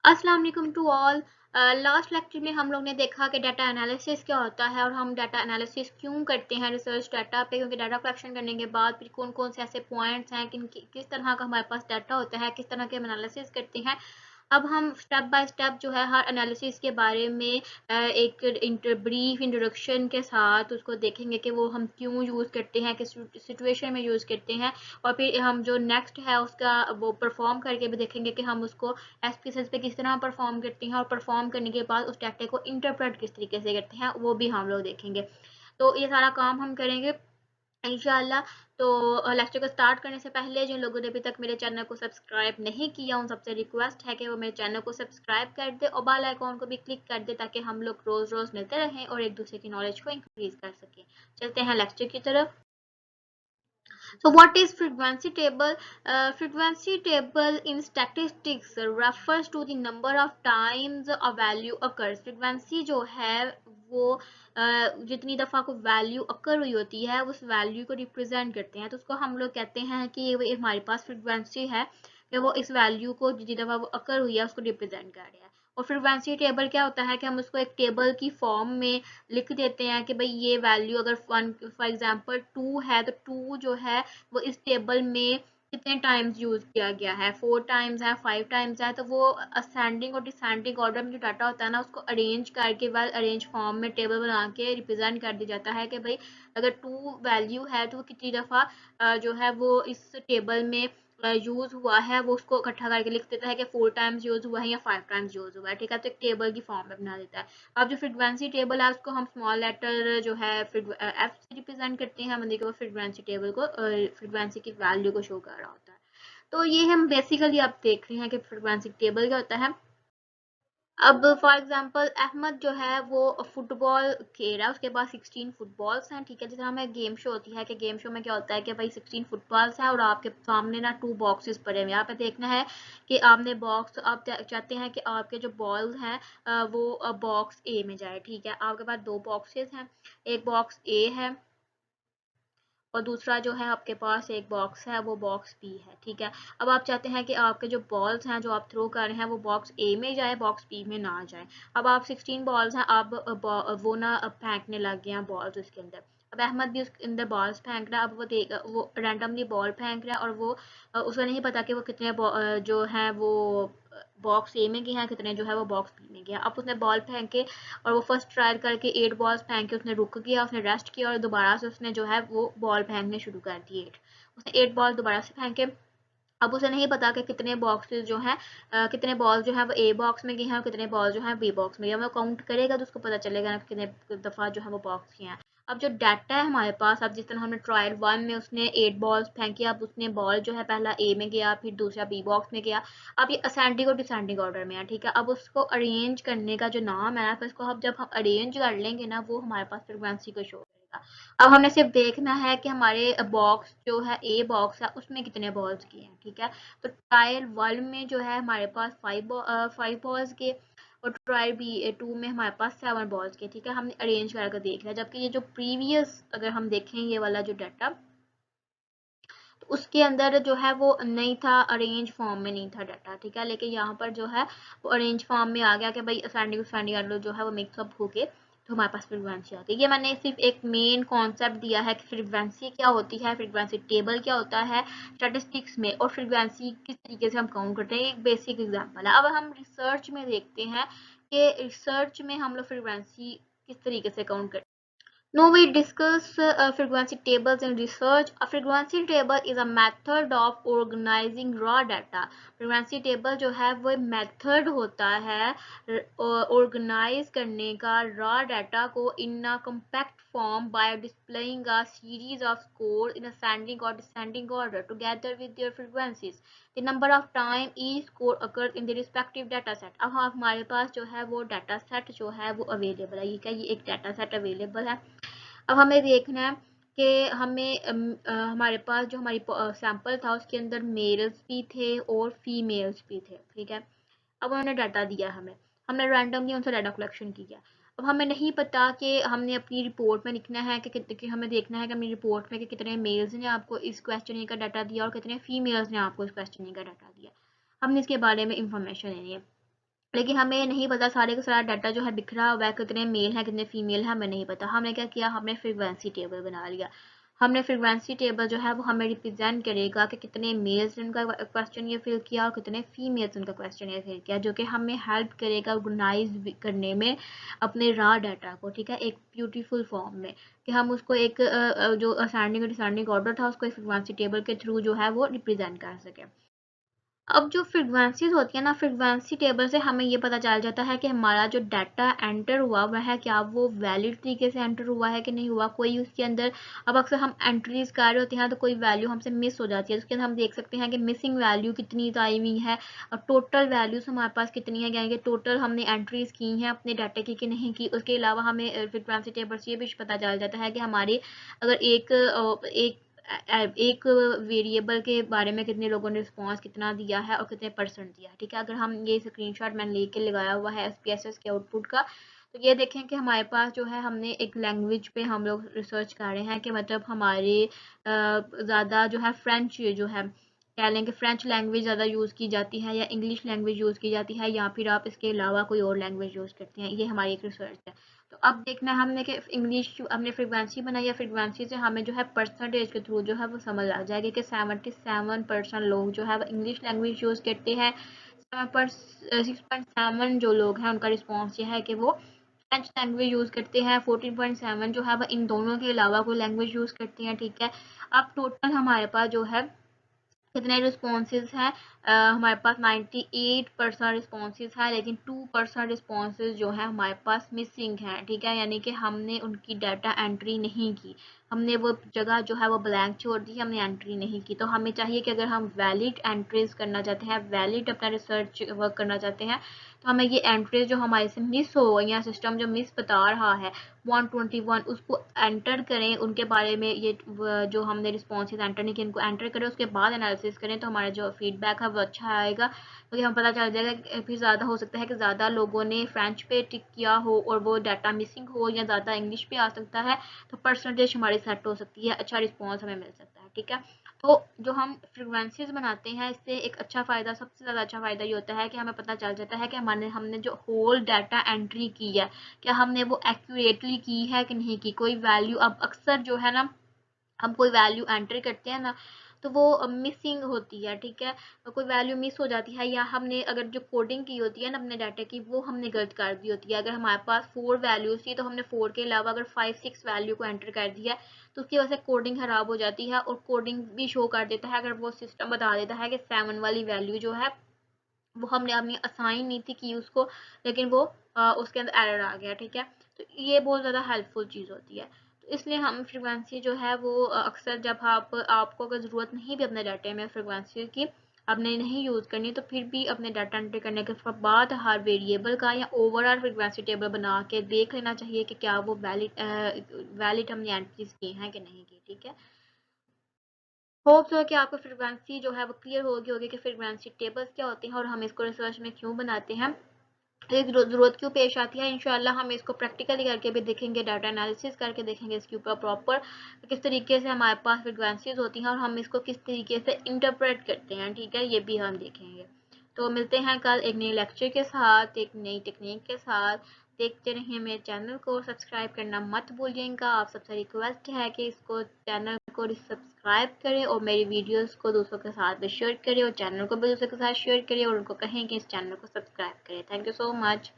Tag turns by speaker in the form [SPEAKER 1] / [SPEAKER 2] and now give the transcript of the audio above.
[SPEAKER 1] अस्सलाम वालेकुम to all. Last lecture में हम लोग ने देखा कि डाटा एनालिसिस क्या होता है और हम डाटा एनालिसिस क्यों करते हैं रिसर्च डाटा पे, क्योंकि डाटा कलेक्शन करने के बाद फिर कौन कौन से ऐसे पॉइंट्स हैं किस तरह का हमारे पास डाटा होता है, किस तरह के एनालिसिस करते हैं। अब हम स्टेप बाय स्टेप जो है हर एनालिसिस के बारे में एक ब्रीफ इंट्रोडक्शन के साथ उसको देखेंगे कि वो हम क्यों यूज़ करते हैं, किस सिचुएशन में यूज़ करते हैं, और फिर हम जो नेक्स्ट है उसका वो परफॉर्म करके भी देखेंगे कि हम उसको एसपीएस पे किस तरह परफॉर्म करते हैं, और परफॉर्म करने के बाद उस डाटा को इंटरप्रेट किस तरीके से करते हैं वो भी हम लोग देखेंगे। तो ये सारा काम हम करेंगे इंशाल्लाह। तो लेक्चर को स्टार्ट करने से पहले जिन लोगों ने अभी तक मेरे चैनल को सब्सक्राइब नहीं किया उन सबसे रिक्वेस्ट है कि वो मेरे चैनल को सब्सक्राइब कर दे और बेल आइकॉन को भी क्लिक कर दे ताकि हम लोग रोज रोज मिलते रहें और एक दूसरे की नॉलेज को इंक्रीज कर सकें। चलते हैं लेक्चर की तरफ। So what is frequency table? Frequency table in statistics refers to the number of times a value occurs. Frequency जो है वो जितनी दफ़ा को वैल्यू अकर हुई होती है उस वैल्यू को रिप्रेजेंट करते हैं, तो उसको हम लोग कहते हैं कि ये हमारे पास फ्रिक्वेंसी है कि वो इस वैल्यू को जितनी दफ़ा वो अकर हुई है उसको रिप्रेजेंट कर रहे हैं। और फ्रिक्वेंसी टेबल क्या होता है कि हम उसको एक टेबल की फॉर्म में लिख देते हैं कि भाई ये वैल्यू अगर फॉर एग्जांपल 2 है तो 2 जो है वो इस टेबल में कितने टाइम्स यूज किया गया है, 4 टाइम्स है, 5 टाइम्स है, तो वो असेंडिंग और डिसेंडिंग ऑर्डर में जो डाटा होता है ना उसको अरेंज करके बाद अरेंज फॉर्म में टेबल बना के रिप्रेजेंट कर दिया जाता है कि भाई अगर 2 वैल्यू है तो वो कितनी दफ़ा जो है वो इस टेबल में यूज हुआ है, वो उसको इकट्ठा करके लिख देता है कि 4 टाइम्स यूज हुआ है या 5 टाइम्स यूज हुआ है, ठीक है। तो एक टेबल की फॉर्म में बना देता है। अब जो फ्रीक्वेंसी टेबल है उसको हम स्मॉल लेटर जो है एफ से रिप्रेजेंट करते हैं, मतलब कि वो फ्रीक्वेंसी टेबल को फ्रीक्वेंसी की वैल्यू को शो कर रहा होता है। तो ये हम बेसिकली आप देख रहे हैं कि फ्रीक्वेंसी टेबल क्या होता है। अब फॉर एग्जांपल अहमद जो है वो फुटबॉल खेल रहा है, उसके पास 16 फुटबॉल्स हैं, ठीक है। जिस तरह हमें गेम शो होती है कि गेम शो में क्या होता है कि भाई 16 फुटबॉल्स हैं और आपके सामने ना 2 बॉक्सेस पड़े हुए हैं, यहाँ पे देखना है कि आपने बॉक्स आप चाहते हैं कि आपके जो बॉल्स हैं वो बॉक्स ए में जाए, ठीक है। आपके पास 2 बॉक्सेस हैं, एक बॉक्स ए है और दूसरा जो है आपके पास एक बॉक्स है वो बॉक्स बी है, ठीक है। अब आप चाहते हैं कि आपके जो बॉल्स हैं जो आप थ्रो कर रहे हैं वो बॉक्स ए में जाए, बॉक्स बी में ना जाए। अब आप 16 बॉल्स हैं, आप वो ना फेंकने लग गए हैं बॉल्स उसके अंदर। अब अहमद भी उसके अंदर बॉल्स फेंक रहा है, अब वो रैंडमली बॉल फेंक रहा है और वो उसे नहीं पता कि वो कितने जो है वो बॉक्स ए में गए हैं, कितने जो है वो बॉक्स बी में गया। अब उसने बॉल फेंके और वो फर्स्ट ट्रायल करके 8 बॉल्स फेंक के उसने रुक गया, उसने रेस्ट किया और दोबारा से उसने जो है वो बॉल फेंकने शुरू कर दिए 8। उसने 8 बॉल दोबारा से फेंके। अब उसे नहीं पता कि कितने बॉक्सेस जो हैं कितने बॉल जो है वो ए बॉक्स में गए हैं और कितने बॉल जो है बी बॉक्स में गए हैं। वो काउंट करेगा तो उसको पता चलेगा ना कितने दफ़ा जो है वो बॉक्स गए हैं। अब जो डाटा है हमारे पास, अब जिस तरह हमने ट्रायल 1 में उसने 8 बॉल्स फेंकी, अब उसने बॉल जो है पहला ए में गया फिर दूसरा बी बॉक्स में गया। अब ये असेंडिंग और डिसेंडिंग ऑर्डर में है, ठीक है। अब उसको अरेंज करने का जो नाम है फिर इसको हम जब हम अरेंज कर लेंगे ना वो हमारे पास फ्रीक्वेंसी को शो करेगा। अब हमने सिर्फ देखना है कि हमारे बॉक्स जो है ए बॉक्स है उसमें कितने बॉल्स किए हैं, ठीक है। तो ट्रायल 1 में जो है हमारे पास 5 बॉल्स के और ट्रायल बी 2 में हमारे पास 7 बॉल्स के, ठीक है। हमने अरेंज करके देख लिया। जबकि ये जो प्रीवियस अगर हम देखें ये वाला जो डाटा तो उसके अंदर जो है वो नहीं था, अरेंज फॉर्म में नहीं था डाटा, ठीक है। लेकिन यहाँ पर जो है वो अरेंज फॉर्म में आ गया कि भाई असेंडिंग डिसेंडिंग जो है वो मिक्सअप होके तो हमारे पास फ्रीक्वेंसी आती है। ये मैंने सिर्फ एक मेन कॉन्सेप्ट दिया है कि फ्रीक्वेंसी क्या होती है, फ्रीक्वेंसी टेबल क्या होता है स्टैटिस्टिक्स में, और फ्रीक्वेंसी किस तरीके से हम काउंट करते हैं, एक बेसिक एग्जांपल है। अब हम रिसर्च में देखते हैं कि रिसर्च में हम लोग फ्रीक्वेंसी किस तरीके से काउंट करते हैं। Now we discuss frequency tables in research. A frequency table is a method of organizing raw data. Frequency table जो है वो method होता है organize करने का raw data को in a compact form by displaying a series of scores in ascending or descending order together with their frequencies. The number of time each score occurs in the respective data set. अब हमारे पास जो है वो data set जो है वो available है, ये एक data set available है। अब हमें देखना है कि हमारे पास जो हमारी सैंपल था उसके अंदर मेल्स भी थे और फीमेल्स भी थे, ठीक है। अब उन्होंने डाटा दिया हमने रैंडमली उनसे डाटा कलेक्शन किया। अब हमें नहीं पता कि हमने अपनी रिपोर्ट में लिखना है कि हमें देखना है कि अपनी रिपोर्ट में कि कितने मेल्स ने आपको इस क्वेश्चन का डाटा दिया और कितने फीमेल्स ने आपको इस क्वेश्चन का डाटा दिया। हमने इसके बारे में इंफॉर्मेशन लेनी है। लेकिन हमें नहीं पता सारे का सारा डाटा जो है बिखरा हुआ है, कितने मेल हैं कितने फीमेल हैं हमें नहीं पता। हमने क्या किया, हमने फ्रीक्वेंसी टेबल बना लिया। हमने फ्रीक्वेंसी टेबल जो है वो हमें रिप्रेजेंट करेगा कि कितने मेल्स ने उनका क्वेश्चन ये फिल किया और कितने फीमेल्स उनका क्वेश्चन ये फिल किया, जो कि हमें हेल्प करेगा ऑर्गेनाइज करने में अपने रॉ डाटा को, ठीक है, एक ब्यूटीफुल फॉर्म में, कि हम उसको एक जो असेंडिंग और डिसेंडिंग ऑर्डर था उसको एक फ्रीक्वेंसी टेबल के थ्रू जो है वो रिप्रेजेंट कर सके। अब जो फ्रीक्वेंसीज होती है ना, फ्रीक्वेंसी टेबल से हमें ये पता चल जाता है कि हमारा जो डाटा एंटर हुआ हुआ है क्या वो वैलिड तरीके से एंटर हुआ है कि नहीं हुआ, कोई उसके अंदर, अब अक्सर हम एंट्रीज कर रहे होते हैं तो कोई वैल्यू हमसे मिस हो जाती है, उसके अंदर हम देख सकते हैं कि मिसिंग वैल्यू कितनी आई हुई है और टोटल वैल्यूज हमारे पास कितनी है, यानी कि टोटल हमने एंट्रीज की हैं अपने डाटा की कि नहीं की। उसके अलावा हमें फ्रीक्वेंसी टेबल से ये भी पता चल जाता है कि हमारे अगर एक वेरिएबल के बारे में कितने लोगों ने रिस्पॉन्स कितना दिया है और कितने परसेंट दिया है, ठीक है। अगर हम ये स्क्रीनशॉट मैंने लेके लगाया हुआ है SPSS के आउटपुट का, तो ये देखें कि हमारे पास जो है हमने एक लैंग्वेज पे हम लोग रिसर्च कर रहे हैं कि मतलब हमारे ज़्यादा जो है फ्रेंच जो है कह लें कि फ्रेंच लैंग्वेज ज़्यादा यूज़ की जाती है या इंग्लिश लैंग्वेज यूज़ की जाती है या फिर आप इसके अलावा कोई और लैंग्वेज यूज़ करते हैं, ये हमारी एक रिसर्च है। तो अब देखना है हमने कि इंग्लिश हमने फ्रीक्वेंसी बनाई है, फ्रीक्वेंसी से हमें जो है परसेंटेज के थ्रू जो है वो समझ आ जाएगी कि 77% लोग जो है वो इंग्लिश लैंग्वेज यूज़ करते हैं, 6.7 जो लोग हैं उनका रिस्पॉन्स ये है कि वो फ्रेंच लैंग्वेज यूज़ करते हैं, 14.7 जो है वो इन दोनों के अलावा कोई लैंग्वेज यूज़ करते हैं, ठीक है। अब टोटल हमारे पास जो है कितने रिस्पॉन्सेज हैं, हमारे पास 98% रिस्पॉन्सेज हैं, लेकिन 2% रिस्पॉन्सेज जो है हमारे पास मिसिंग हैं, ठीक है, यानी कि हमने उनकी डाटा एंट्री नहीं की, हमने वो जगह जो है वो ब्लैंक छोड़ दी, हमने एंट्री नहीं की। तो हमें चाहिए कि अगर हम वैलिड एंट्रीज करना चाहते हैं, वैलिड अपना रिसर्च वर्क करना चाहते हैं, तो हमें ये एंट्रीज जो हमारे से मिस हो गई या सिस्टम जो मिस बता रहा है 121 उसको एंटर करें, उनके बारे में ये जो हमने रिस्पॉन्सेज एंटर नहीं किए इनको एंटर करें, उसके बाद एनालिसिस करें, तो हमारा जो फीडबैक है वो अच्छा आएगा, क्योंकि हम पता चल जाएगा कि फिर ज़्यादा हो सकता है कि ज़्यादा लोगों ने फ्रेंच पे टिक किया हो और वो डाटा मिसिंग हो, या ज़्यादा इंग्लिश पे आ सकता है, तो परसेंटेज हमारी सेट हो सकती है, अच्छा रिस्पॉन्स हमें मिल सकता है, ठीक है। तो जो हम फ्रीक्वेंसीज बनाते हैं इससे एक अच्छा फ़ायदा, सबसे ज़्यादा अच्छा फ़ायदा ये होता है कि हमें पता चल जाता है कि हमने जो होल डाटा एंट्री की है क्या हमने वो एक्यूरेटली की है कि नहीं की, कोई वैल्यू, अब अक्सर जो है ना हम कोई वैल्यू एंटर करते हैं ना तो वो मिसिंग होती है, ठीक है, तो कोई वैल्यू मिस हो जाती है, या हमने अगर जो कोडिंग की होती है ना अपने डाटा की वो हमने गलत कर दी होती है। अगर हमारे पास 4 वैल्यूज थी तो हमने 4 के अलावा अगर 5-6 वैल्यू को एंटर कर दिया है तो उसकी वजह से कोडिंग खराब हो जाती है, और कोडिंग भी शो कर देता है, अगर वो सिस्टम बता देता है कि 7 वाली वैल्यू जो है वो हमने अपनी असाइन नहीं थी की उसको, लेकिन वो उसके अंदर एरर आ गया, ठीक है। तो ये बहुत ज़्यादा हेल्पफुल चीज़ होती है, तो इसलिए हम फ्रीक्वेंसी जो है वो अक्सर जब आपको अगर ज़रूरत नहीं भी अपने डाटे में फ्रीक्वेंसी की आपने नहीं यूज़ करनी, तो फिर भी अपने डाटा एंट्री करने के बाद हर वेरिएबल का या ओवरऑल फ्रीक्वेंसी टेबल बना के देख लेना चाहिए कि क्या वो वैलिड हमने एंट्रीज की हैं कि नहीं की, ठीक है। होप सो कि आपको फ्रीक्वेंसी जो है वो क्लियर होगी कि फ्रीक्वेंसी टेबल्स क्या होते हैं और हम इसको रिसर्च में क्यों बनाते हैं, एक ज़रूरत क्यों पेश आती है। इंशाल्लाह हम इसको प्रैक्टिकली करके भी देखेंगे, डाटा एनालिसिस करके देखेंगे इसके ऊपर प्रॉपर किस तरीके से हमारे पास फ्रीक्वेंसीज होती हैं और हम इसको किस तरीके से इंटरप्रेट करते हैं, ठीक है, ये भी हम देखेंगे। तो मिलते हैं कल एक नए लेक्चर के साथ, एक नई टेक्निक के साथ। देखते रहिए, मेरे चैनल को सब्सक्राइब करना मत भूलिएगा। आप सबसे रिक्वेस्ट है कि इसको चैनल को सब्सक्राइब करें और मेरी वीडियोस को दूसरों के साथ भी शेयर करें और चैनल को भी दूसरों के साथ शेयर करें और उनको कहें कि इस चैनल को सब्सक्राइब करें। Thank you so much.